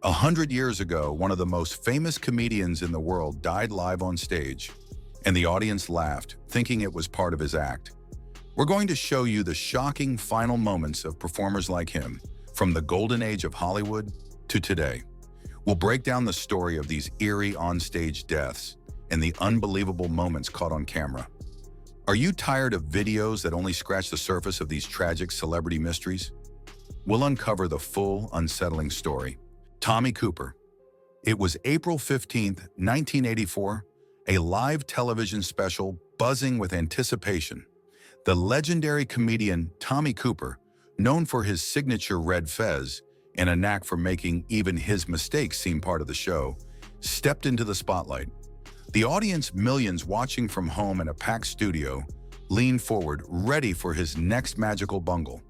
100 years ago, one of the most famous comedians in the world died live on stage, and the audience laughed, thinking it was part of his act. We're going to show you the shocking final moments of performers like him, from the golden age of Hollywood to today. We'll break down the story of these eerie on-stage deaths and the unbelievable moments caught on camera. Are you tired of videos that only scratch the surface of these tragic celebrity mysteries? We'll uncover the full, unsettling story. Tommy Cooper. It was April 15, 1984, a live television special buzzing with anticipation. The legendary comedian Tommy Cooper, known for his signature red fez and a knack for making even his mistakes seem part of the show, stepped into the spotlight. The audience, millions watching from home in a packed studio, leaned forward, ready for his next magical bungle.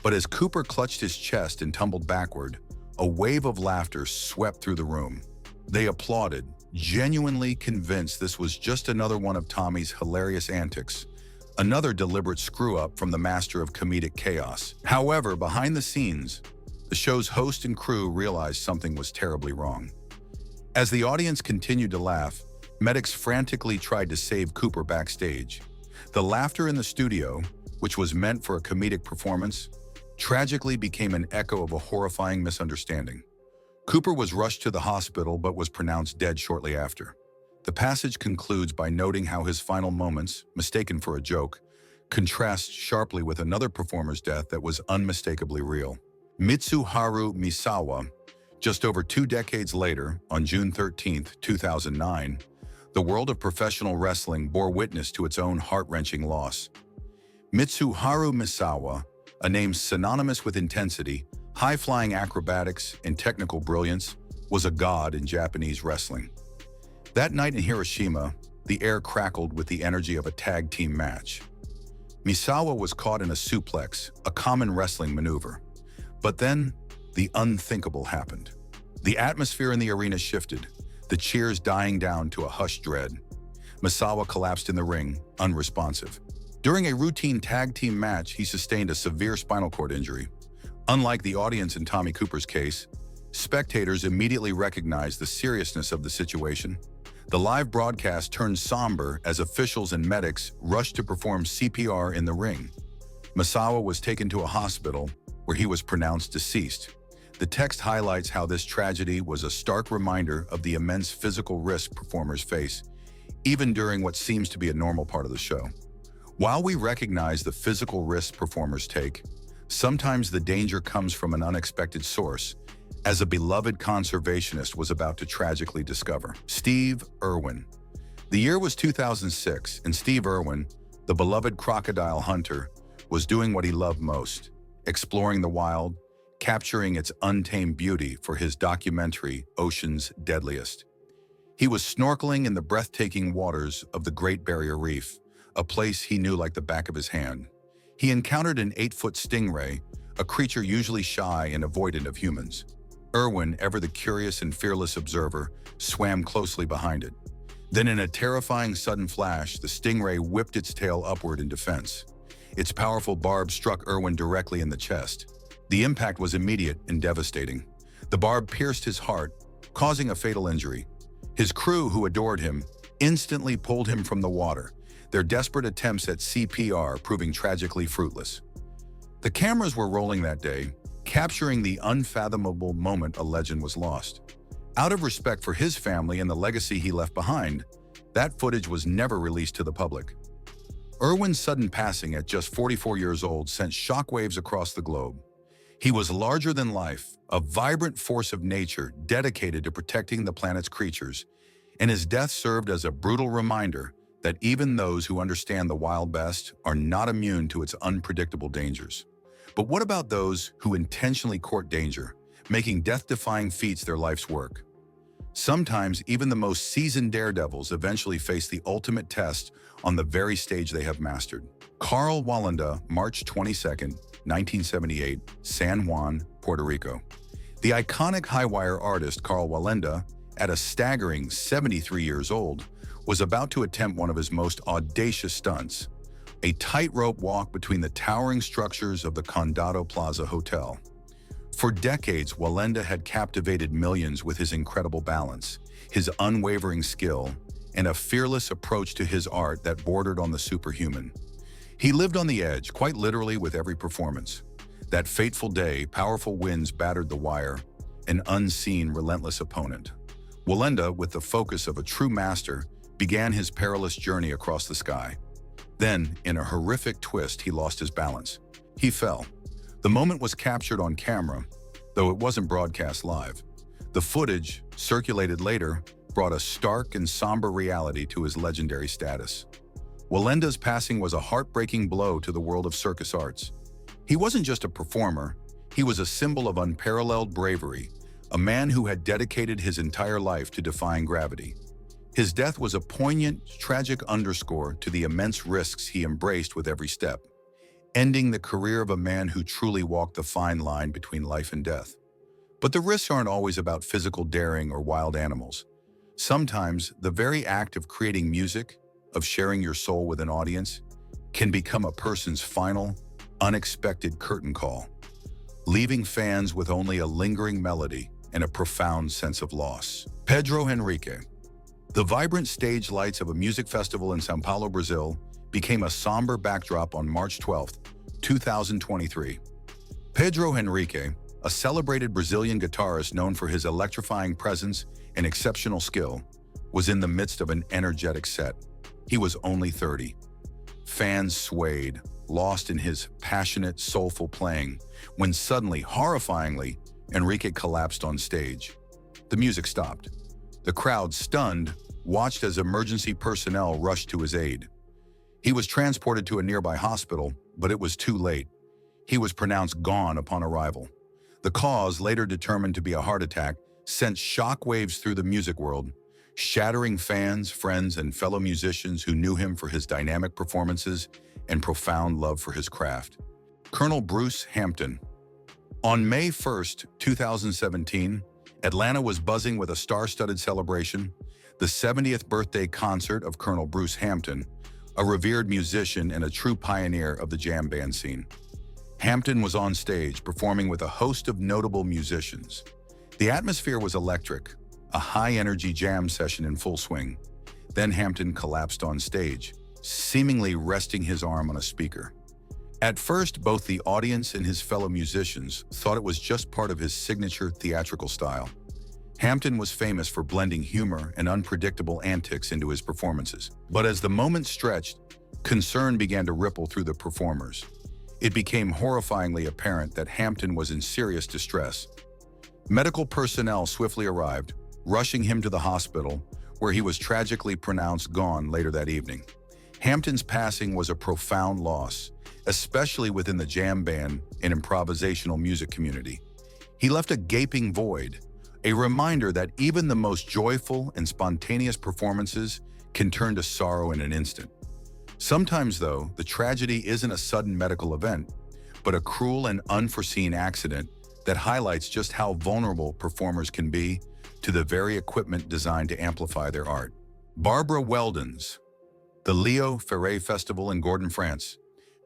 But as Cooper clutched his chest and tumbled backward, a wave of laughter swept through the room. They applauded, genuinely convinced this was just another one of Tommy's hilarious antics, another deliberate screw-up from the master of comedic chaos. However, behind the scenes, the show's host and crew realized something was terribly wrong. As the audience continued to laugh, medics frantically tried to save Cooper backstage. The laughter in the studio, which was meant for a comedic performance, tragically became an echo of a horrifying misunderstanding. Cooper was rushed to the hospital but was pronounced dead shortly after. The passage concludes by noting how his final moments, mistaken for a joke, contrast sharply with another performer's death that was unmistakably real. Mitsuharu Misawa. Just over 2 decades later, on June 13, 2009, the world of professional wrestling bore witness to its own heart-wrenching loss. Mitsuharu Misawa, a name synonymous with intensity, high-flying acrobatics, and technical brilliance, was a god in Japanese wrestling. That night in Hiroshima, the air crackled with the energy of a tag team match. Misawa was caught in a suplex, a common wrestling maneuver. But then, the unthinkable happened. The atmosphere in the arena shifted, the cheers dying down to a hushed dread. Misawa collapsed in the ring, unresponsive. During a routine tag team match, he sustained a severe spinal cord injury. Unlike the audience in Tommy Cooper's case, spectators immediately recognized the seriousness of the situation. The live broadcast turned somber as officials and medics rushed to perform CPR in the ring. Misawa was taken to a hospital where he was pronounced deceased. The text highlights how this tragedy was a stark reminder of the immense physical risk performers face, even during what seems to be a normal part of the show. While we recognize the physical risks performers take, sometimes the danger comes from an unexpected source, as a beloved conservationist was about to tragically discover. Steve Irwin. The year was 2006, and Steve Irwin, the beloved crocodile hunter, was doing what he loved most, exploring the wild, capturing its untamed beauty for his documentary, Ocean's Deadliest. He was snorkeling in the breathtaking waters of the Great Barrier Reef, a place he knew like the back of his hand. He encountered an 8-foot stingray, a creature usually shy and avoidant of humans. Irwin, ever the curious and fearless observer, swam closely behind it. Then in a terrifying sudden flash, the stingray whipped its tail upward in defense. Its powerful barb struck Irwin directly in the chest. The impact was immediate and devastating. The barb pierced his heart, causing a fatal injury. His crew, who adored him, instantly pulled him from the water, their desperate attempts at CPR proving tragically fruitless. The cameras were rolling that day, capturing the unfathomable moment a legend was lost. Out of respect for his family and the legacy he left behind, that footage was never released to the public. Irwin's sudden passing at just 44 years old sent shockwaves across the globe. He was larger than life, a vibrant force of nature dedicated to protecting the planet's creatures, and his death served as a brutal reminder that even those who understand the wild best are not immune to its unpredictable dangers. But what about those who intentionally court danger, making death-defying feats their life's work? Sometimes even the most seasoned daredevils eventually face the ultimate test on the very stage they have mastered. Karl Wallenda, March 22, 1978, San Juan, Puerto Rico. The iconic high-wire artist Karl Wallenda, at a staggering 73 years old, was about to attempt one of his most audacious stunts, a tightrope walk between the towering structures of the Condado Plaza Hotel. For decades, Wallenda had captivated millions with his incredible balance, his unwavering skill, and a fearless approach to his art that bordered on the superhuman. He lived on the edge, quite literally, with every performance. That fateful day, powerful winds battered the wire, an unseen, relentless opponent. Wallenda, with the focus of a true master, began his perilous journey across the sky. Then, in a horrific twist, he lost his balance. He fell. The moment was captured on camera, though it wasn't broadcast live. The footage, circulated later, brought a stark and somber reality to his legendary status. Wallenda's passing was a heartbreaking blow to the world of circus arts. He wasn't just a performer, he was a symbol of unparalleled bravery, a man who had dedicated his entire life to defying gravity. His death was a poignant, tragic underscore to the immense risks he embraced with every step, ending the career of a man who truly walked the fine line between life and death. But the risks aren't always about physical daring or wild animals. Sometimes, the very act of creating music, of sharing your soul with an audience, can become a person's final, unexpected curtain call, leaving fans with only a lingering melody and a profound sense of loss. Pedro Henrique. The vibrant stage lights of a music festival in São Paulo, Brazil, became a somber backdrop on March 12, 2023. Pedro Henrique, a celebrated Brazilian guitarist known for his electrifying presence and exceptional skill, was in the midst of an energetic set. He was only 30. Fans swayed, lost in his passionate, soulful playing, when suddenly, horrifyingly, Henrique collapsed on stage. The music stopped. The crowd, stunned, watched as emergency personnel rushed to his aid. He was transported to a nearby hospital, but it was too late. He was pronounced gone upon arrival. The cause, later determined to be a heart attack, sent shockwaves through the music world, shattering fans, friends, and fellow musicians who knew him for his dynamic performances and profound love for his craft. Colonel Bruce Hampton. On May 1st, 2017, Atlanta was buzzing with a star-studded celebration, the 70th birthday concert of Colonel Bruce Hampton, a revered musician and a true pioneer of the jam band scene. Hampton was on stage performing with a host of notable musicians. The atmosphere was electric, a high-energy jam session in full swing. Then Hampton collapsed on stage, seemingly resting his arm on a speaker. At first, both the audience and his fellow musicians thought it was just part of his signature theatrical style. Hampton was famous for blending humor and unpredictable antics into his performances. But as the moment stretched, concern began to ripple through the performers. It became horrifyingly apparent that Hampton was in serious distress. Medical personnel swiftly arrived, rushing him to the hospital, where he was tragically pronounced gone later that evening. Hampton's passing was a profound loss, especially within the jam band and improvisational music community. He left a gaping void, a reminder that even the most joyful and spontaneous performances can turn to sorrow in an instant. Sometimes, though, the tragedy isn't a sudden medical event, but a cruel and unforeseen accident that highlights just how vulnerable performers can be to the very equipment designed to amplify their art. Barbara Weldens. The Leo Ferré Festival in Gordon, France,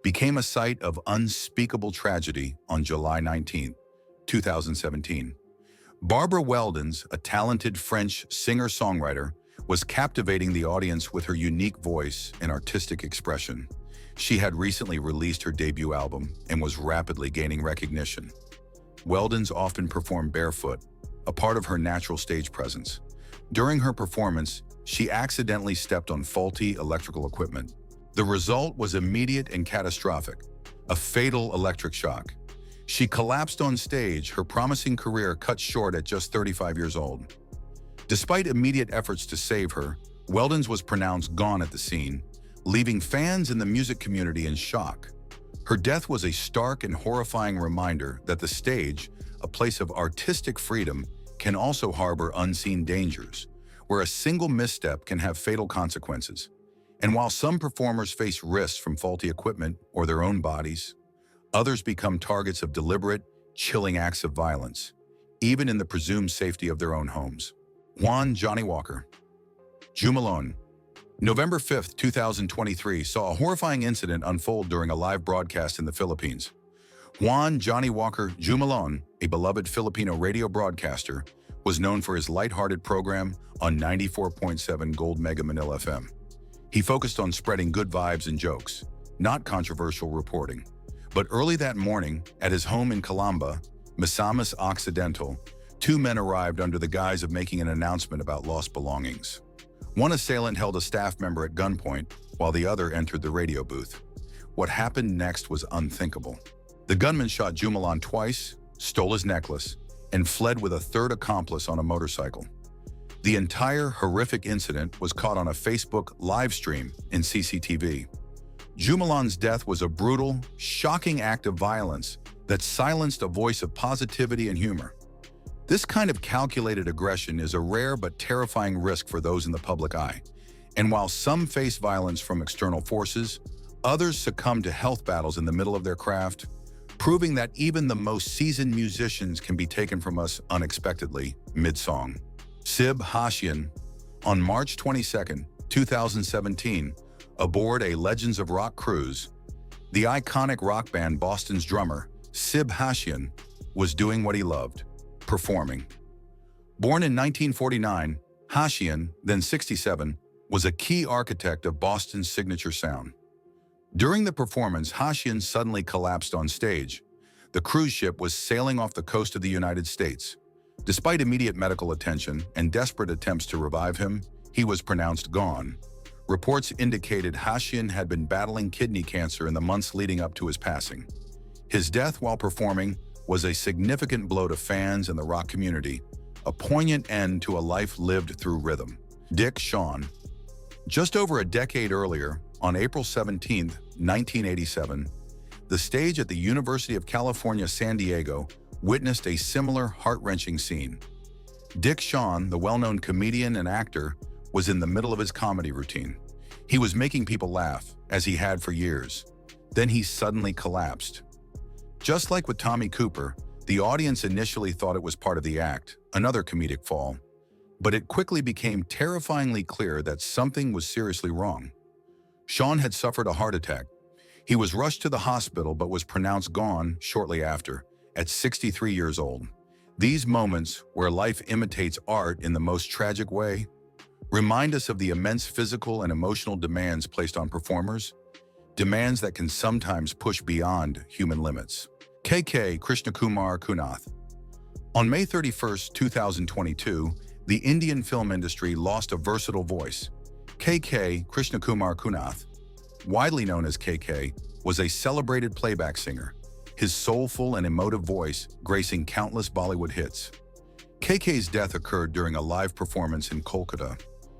became a site of unspeakable tragedy on July 19, 2017. Barbara Weldens, a talented French singer-songwriter, was captivating the audience with her unique voice and artistic expression. She had recently released her debut album and was rapidly gaining recognition. Weldens often performed barefoot, a part of her natural stage presence. During her performance, she accidentally stepped on faulty electrical equipment. The result was immediate and catastrophic, a fatal electric shock. She collapsed on stage, her promising career cut short at just 35 years old. Despite immediate efforts to save her, Weldens was pronounced gone at the scene, leaving fans in the music community in shock. Her death was a stark and horrifying reminder that the stage, a place of artistic freedom, can also harbor unseen dangers, where a single misstep can have fatal consequences. And while some performers face risks from faulty equipment or their own bodies, others become targets of deliberate, chilling acts of violence, even in the presumed safety of their own homes. Juan Johnny Walker. Jumalon. November 5, 2023 saw a horrifying incident unfold during a live broadcast in the Philippines. Juan Johnny Walker Jumalon, a beloved Filipino radio broadcaster, was known for his lighthearted program on 94.7 Gold Mega Manila FM. He focused on spreading good vibes and jokes, not controversial reporting. But early that morning, at his home in Calamba, Misamis Occidental, two men arrived under the guise of making an announcement about lost belongings. One assailant held a staff member at gunpoint, while the other entered the radio booth. What happened next was unthinkable. The gunman shot Jumalon twice, stole his necklace, and fled with a third accomplice on a motorcycle. The entire horrific incident was caught on a Facebook live stream in CCTV. Jumalon's death was a brutal, shocking act of violence that silenced a voice of positivity and humor. This kind of calculated aggression is a rare but terrifying risk for those in the public eye. And while some face violence from external forces, others succumb to health battles in the middle of their craft, proving that even the most seasoned musicians can be taken from us unexpectedly mid-song. Sib Hashian, on March 22, 2017, aboard a Legends of Rock cruise, the iconic rock band Boston's drummer, Sib Hashian, was doing what he loved: performing. Born in 1949, Hashian, then 67, was a key architect of Boston's signature sound. During the performance, Hashian suddenly collapsed on stage. The cruise ship was sailing off the coast of the United States. Despite immediate medical attention and desperate attempts to revive him, he was pronounced gone. Reports indicated Hashian had been battling kidney cancer in the months leading up to his passing. His death while performing was a significant blow to fans and the rock community, a poignant end to a life lived through rhythm. Shawn. Just over a decade earlier, on April 17, 1987, the stage at the University of California, San Diego witnessed a similar heart-wrenching scene. Shawn, the well-known comedian and actor, was in the middle of his comedy routine. He was making people laugh, as he had for years. Then he suddenly collapsed. Just like with Tommy Cooper, the audience initially thought it was part of the act, another comedic fall. But it quickly became terrifyingly clear that something was seriously wrong. Shawn had suffered a heart attack. He was rushed to the hospital but was pronounced gone shortly after, at 63 years old. These moments, where life imitates art in the most tragic way, remind us of the immense physical and emotional demands placed on performers, demands that can sometimes push beyond human limits. Krishnakumar Kunnath. On May 31, 2022, the Indian film industry lost a versatile voice. Krishnakumar Kunnath, widely known as KK, was a celebrated playback singer, his soulful and emotive voice gracing countless Bollywood hits. KK's death occurred during a live performance in Kolkata.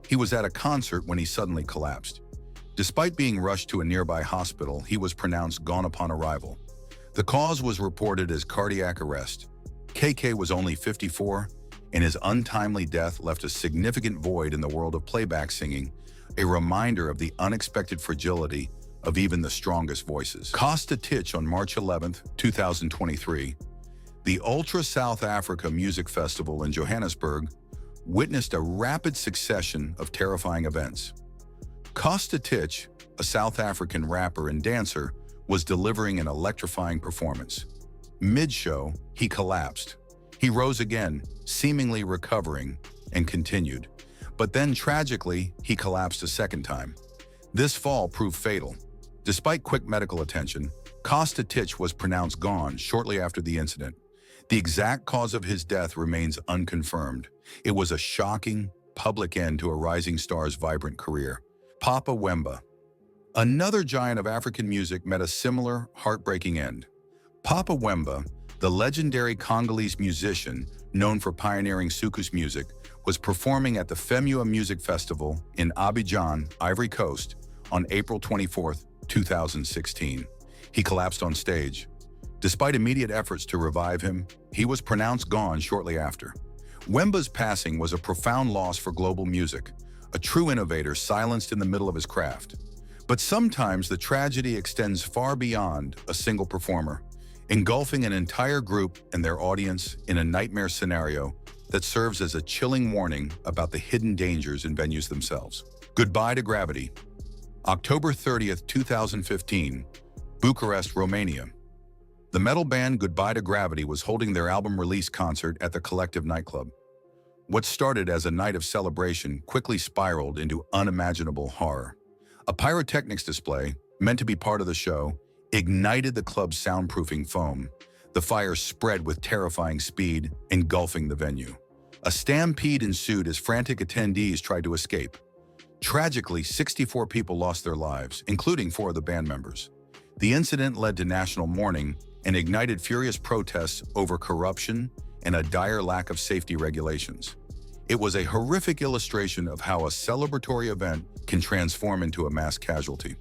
He was at a concert when he suddenly collapsed. Despite being rushed to a nearby hospital, he was pronounced gone upon arrival. The cause was reported as cardiac arrest. KK was only 54, and his untimely death left a significant void in the world of playback singing, a reminder of the unexpected fragility of even the strongest voices. Costa Titch on March 11, 2023. The Ultra South Africa Music Festival in Johannesburg witnessed a rapid succession of terrifying events. Costa Titch, a South African rapper and dancer, was delivering an electrifying performance. Mid-show, he collapsed. He rose again, seemingly recovering, and continued. But then, tragically, he collapsed a second time. This fall proved fatal. Despite quick medical attention, Costa Titch was pronounced gone shortly after the incident. The exact cause of his death remains unconfirmed. It was a shocking, public end to a rising star's vibrant career. Papa Wemba. Another giant of African music met a similar, heartbreaking end. Papa Wemba, the legendary Congolese musician known for pioneering soukous music, was performing at the Femua Music Festival in Abidjan, Ivory Coast, on April 24, 2016. He collapsed on stage. Despite immediate efforts to revive him, he was pronounced gone shortly after. Wemba's passing was a profound loss for global music, a true innovator silenced in the middle of his craft. But sometimes the tragedy extends far beyond a single performer, engulfing an entire group and their audience in a nightmare scenario that serves as a chilling warning about the hidden dangers in venues themselves. Goodbye to Gravity. October 30, 2015, Bucharest, Romania. The metal band Goodbye to Gravity was holding their album release concert at the Collective nightclub. What started as a night of celebration quickly spiraled into unimaginable horror. A pyrotechnics display, meant to be part of the show, ignited the club's soundproofing foam. The fire spread with terrifying speed, engulfing the venue. A stampede ensued as frantic attendees tried to escape. Tragically, 64 people lost their lives, including 4 of the band members. The incident led to national mourning and ignited furious protests over corruption and a dire lack of safety regulations. It was a horrific illustration of how a celebratory event can transform into a mass casualty.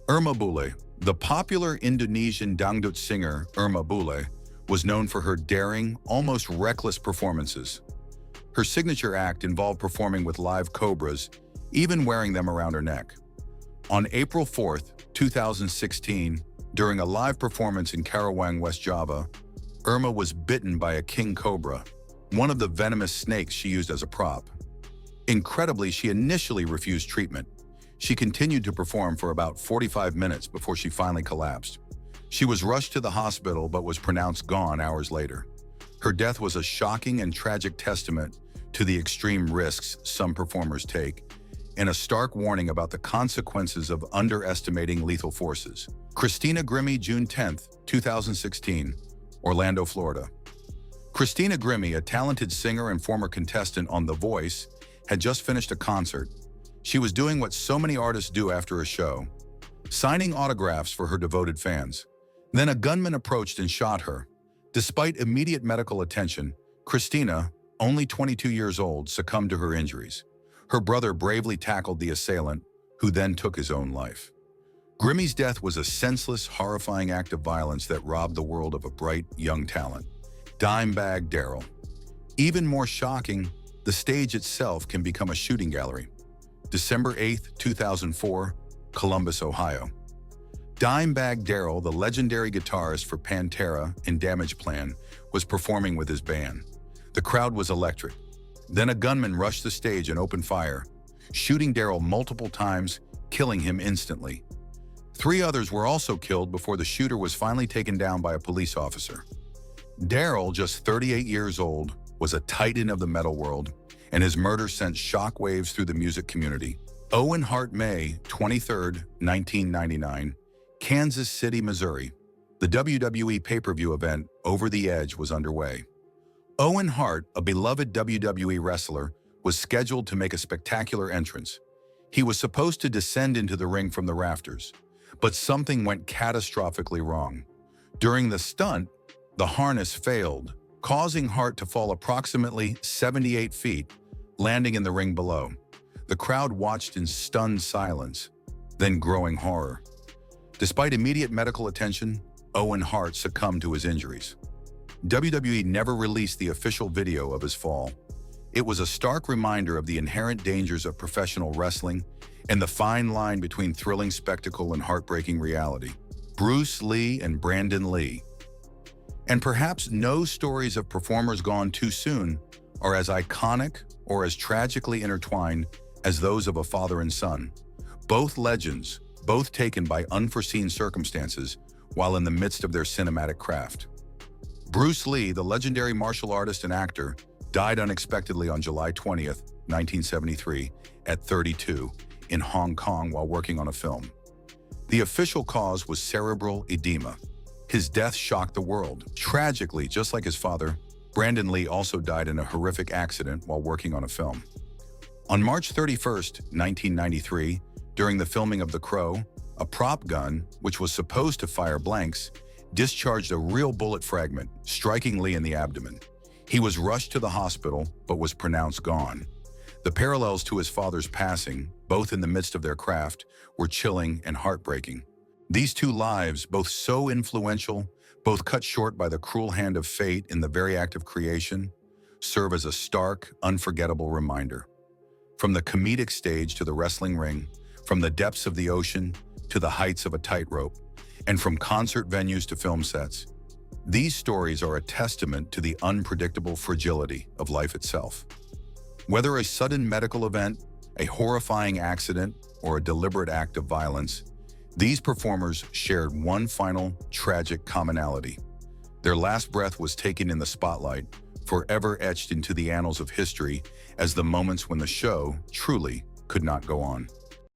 Irma Bule, the popular Indonesian dangdut singer Irma Bule, was known for her daring, almost reckless performances. Her signature act involved performing with live cobras, even wearing them around her neck. On April 4, 2016, during a live performance in Karawang, West Java, Irma was bitten by a king cobra, one of the venomous snakes she used as a prop. Incredibly, she initially refused treatment. She continued to perform for about 45 minutes before she finally collapsed. She was rushed to the hospital but was pronounced gone hours later. Her death was a shocking and tragic testament to the extreme risks some performers take, and a stark warning about the consequences of underestimating lethal forces. Christina Grimmie, June 10, 2016, Orlando, Florida. Christina Grimmie, a talented singer and former contestant on The Voice, had just finished a concert. She was doing what so many artists do after a show, signing autographs for her devoted fans. Then a gunman approached and shot her. Despite immediate medical attention, Christina, only 22 years old, succumbed to her injuries. Her brother bravely tackled the assailant, who then took his own life. Grimmie's death was a senseless, horrifying act of violence that robbed the world of a bright, young talent. Dimebag Darrell. Even more shocking, the stage itself can become a shooting gallery. December 8, 2004, Columbus, Ohio. Dimebag Darrell, the legendary guitarist for Pantera and Damageplan, was performing with his band. The crowd was electric. Then a gunman rushed the stage and opened fire, shooting Darrell multiple times, killing him instantly. 3 others were also killed before the shooter was finally taken down by a police officer. Darrell, just 38 years old, was a titan of the metal world, and his murder sent shockwaves through the music community. Owen Hart, May 23, 1999, Kansas City, Missouri. The WWE pay-per-view event, Over the Edge, was underway. Owen Hart, a beloved WWE wrestler, was scheduled to make a spectacular entrance. He was supposed to descend into the ring from the rafters, but something went catastrophically wrong. During the stunt, the harness failed, causing Hart to fall approximately 78 feet, landing in the ring below. The crowd watched in stunned silence, then growing horror. Despite immediate medical attention, Owen Hart succumbed to his injuries. WWE never released the official video of his fall. It was a stark reminder of the inherent dangers of professional wrestling and the fine line between thrilling spectacle and heartbreaking reality. Bruce Lee and Brandon Lee. And perhaps no stories of performers gone too soon are as iconic or as tragically intertwined as those of a father and son. Both legends, both taken by unforeseen circumstances while in the midst of their cinematic craft. Bruce Lee, the legendary martial artist and actor, died unexpectedly on July 20, 1973, at 32, in Hong Kong while working on a film. The official cause was cerebral edema. His death shocked the world. Tragically, just like his father, Brandon Lee also died in a horrific accident while working on a film. On March 31, 1993, during the filming of The Crow, a prop gun, which was supposed to fire blanks, discharged a real bullet fragment, striking Lee in the abdomen. He was rushed to the hospital, but was pronounced gone. The parallels to his father's passing, both in the midst of their craft, were chilling and heartbreaking. These 2 lives, both so influential, both cut short by the cruel hand of fate in the very act of creation, serve as a stark, unforgettable reminder. From the comedic stage to the wrestling ring, from the depths of the ocean to the heights of a tightrope, and from concert venues to film sets, these stories are a testament to the unpredictable fragility of life itself. Whether a sudden medical event, a horrifying accident, or a deliberate act of violence, these performers shared one final, tragic commonality. Their last breath was taken in the spotlight, forever etched into the annals of history as the moments when the show truly could not go on.